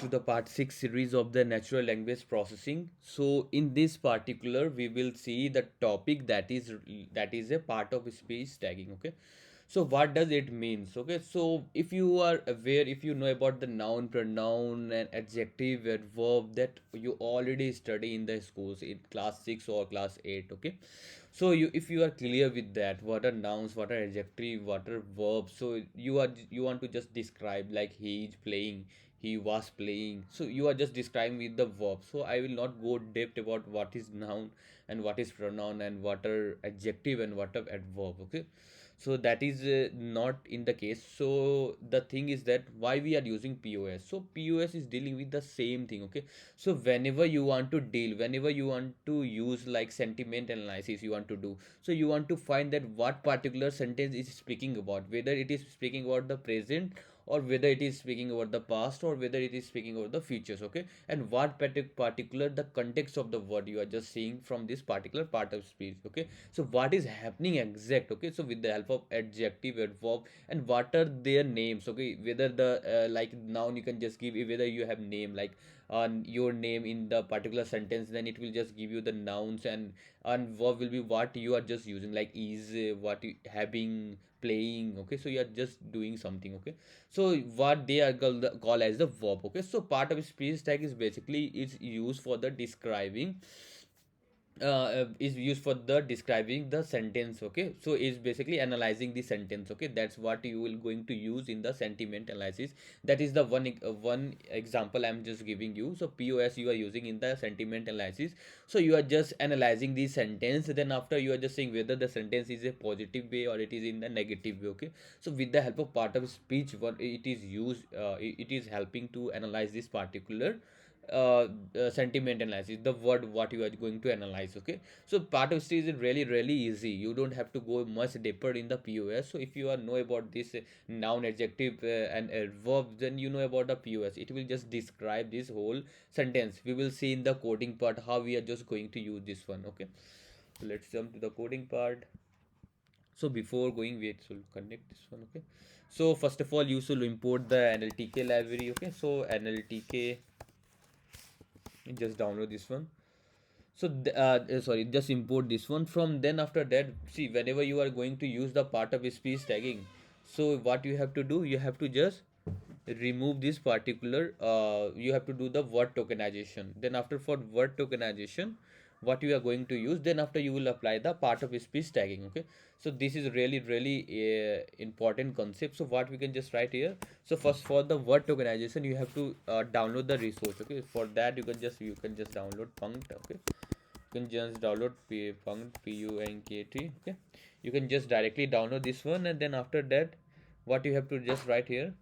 to the part 6 series of the natural language processing. So in this particular we will see the topic that is a part of speech tagging. Okay, so what does it means? Okay, so if you are aware, if you know about the noun, pronoun and adjective and verb that you already study in the schools in class 6 or class 8. Okay, so you, if you are clear with that, what are nouns, what are adjective, what are verbs, so you want to just describe like he is playing, he was playing, so you are just describing with the verb. So I will not go depth about what is noun and what is pronoun and what are adjective and what are adverb. Okay, so that is not in the case. So the thing is that why we are using pos. So pos is dealing with the same thing. Okay, so whenever you want to deal, whenever you want to use like sentiment analysis you want to do, so you want to find that what particular sentence is speaking about, whether it is speaking about the present or whether it is speaking about the past or whether it is speaking about the futures. Okay, and what particular the context of the word you are just seeing from this particular part of speech. Okay, so what is happening exact. Okay, so with the help of adjective, adverb, and what are their names. Okay, whether the like noun you can just give, whether you have name like your name in the particular sentence, then it will just give you the nouns, and verb will be what you are just using like is, what you having, playing. Okay, so you are just doing something. Okay, so what they are called as the verb. Okay, so part of speech tag is basically is used for the describing, is used for the describing the sentence. Okay, so it's basically analyzing the sentence. Okay, that's what you will going to use in the sentiment analysis. That is the one example I'm just giving you. So pos you are using in the sentiment analysis. So you are just analyzing the sentence, then after you are just saying whether the sentence is a positive way or it is in the negative way. Okay, so with the help of part of speech, what it is used, it is helping to analyze this particular sentiment analysis, the word what you are going to analyze. Okay, so part of stage is really easy. You don't have to go much deeper in the pos. So if you are know about this noun, adjective, and verb, then you know about the pos. It will just describe this whole sentence. We will see in the coding part how we are just going to use this one. Okay, so let's jump to the coding part. So before going, we should connect this one. Okay, so first of all you should import the nltk library. Okay, so nltk, just download this one. So sorry, just import this one from. Then after that, see, whenever you are going to use the part of speech tagging, so what you have to do, you have to just remove this particular, you have to do the word tokenization. Then after, for word tokenization, what you are going to use, then after you will apply the part of speech tagging. Okay, so this is really important concept. So what we can just write here. So first, for the word tokenization you have to download the resource. Okay, for that you can just download punkt. Okay, you can just download punkt, punkt. Okay, you can just directly download this one, and then after that what you have to just write here,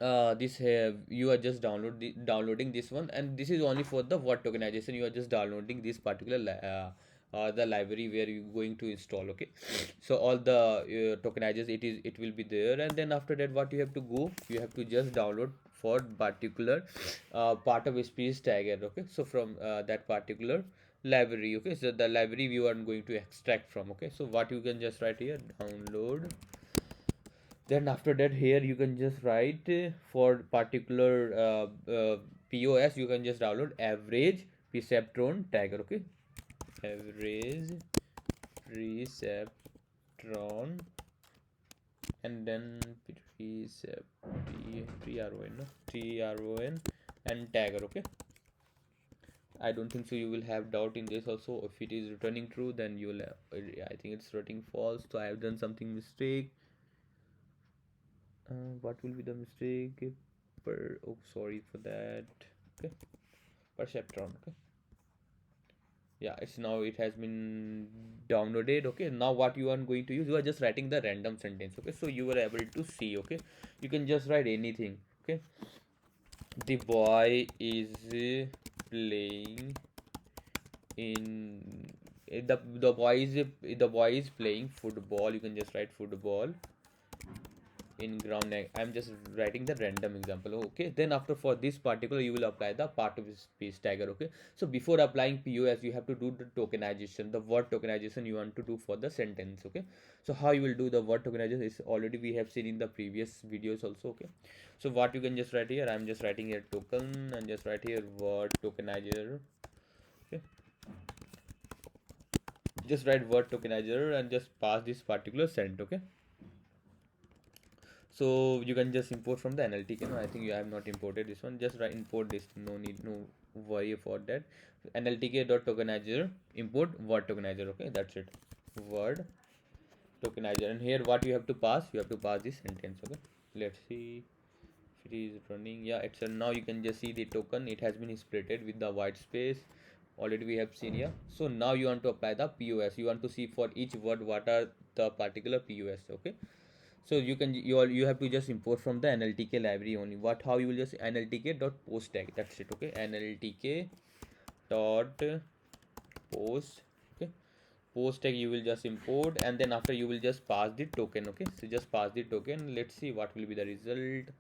this you are just downloading this one, and this is only for the word tokenization. You are just downloading this particular the library where you going to install. Okay, so all the tokenizers, it will be there. And then after that what you have to go, you have to just download for particular part of speech tagger. Okay, so from that particular library. Okay, so the library you are going to extract from. Okay, so what you can just write here, download. Then after that here you can just write for particular pos, you can just download average perceptron tagger. Okay, average perceptron, and then tron, no? Tron and tagger. Okay, I don't think so you will have doubt in this also. If it is returning true, then you will I think it's returning false, so I have done something mistake. What will be the mistake? Oh, sorry for that. Okay, perceptron. Okay, yeah, it's now, it has been downloaded. Okay, now what you are going to use, you are just writing the random sentence. Okay, so you were able to see. Okay, you can just write anything. Okay, the boy is playing in the boy is playing football. You can just write football in I'm just writing the random example. Okay, then after for this particular you will apply the part of space tagger. Okay, so before applying POS you have to do the tokenization, the word tokenization you want to do for the sentence. Okay, so how you will do the word tokenization is already we have seen in the previous videos also. Okay, so what you can just write here, I'm just writing here token and just write here word tokenizer. Okay, just write word tokenizer and just pass this particular sent. Okay, so you can just import from the NLTK. No, I think you have not imported this one. Just write import this. No need, no worry about that. NLTK dot tokenizer import word tokenizer. Okay, that's it. Word tokenizer. And here what you have to pass? You have to pass this sentence. Okay. Let's see if it is running. Yeah, it's now you can just see the token. It has been splitted with the white space. Already we have seen here. So now you want to apply the POS. You want to see for each word what are the particular POS. Okay, so you can you have to just import from the NLTK library only. What how you will just NLTK dot post tag, that's it. Okay, NLTK dot post. Okay, post tag you will just import, and then after you will just pass the token. Okay, so just pass the token. Let's see what will be the result.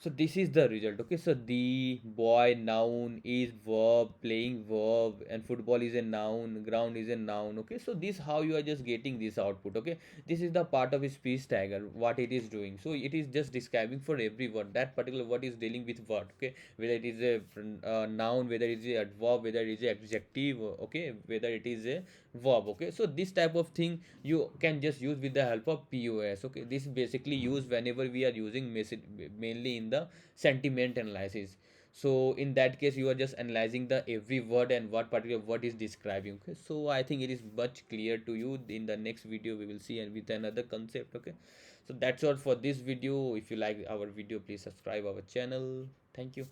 So this is the result. Okay, so the boy noun is verb, playing verb, and football is a noun, ground is a noun. Okay, so this how you are just getting this output. Okay, this is the part of a speech tagger, what it is doing. So it is just describing for every word, that particular word is dealing with what. Okay, whether it is a noun, whether it is a adverb, whether it is a adjective. Okay, whether it is a verb. Okay, so this type of thing you can just use with the help of POS. Okay, this is basically used whenever we are using message, mainly in the sentiment analysis. So in that case you are just analyzing the every word and what particular word is describing. Okay, so I think it is much clear to you. In the next video we will see and with another concept. Okay, so that's all for this video. If you like our video, please subscribe our channel. Thank you.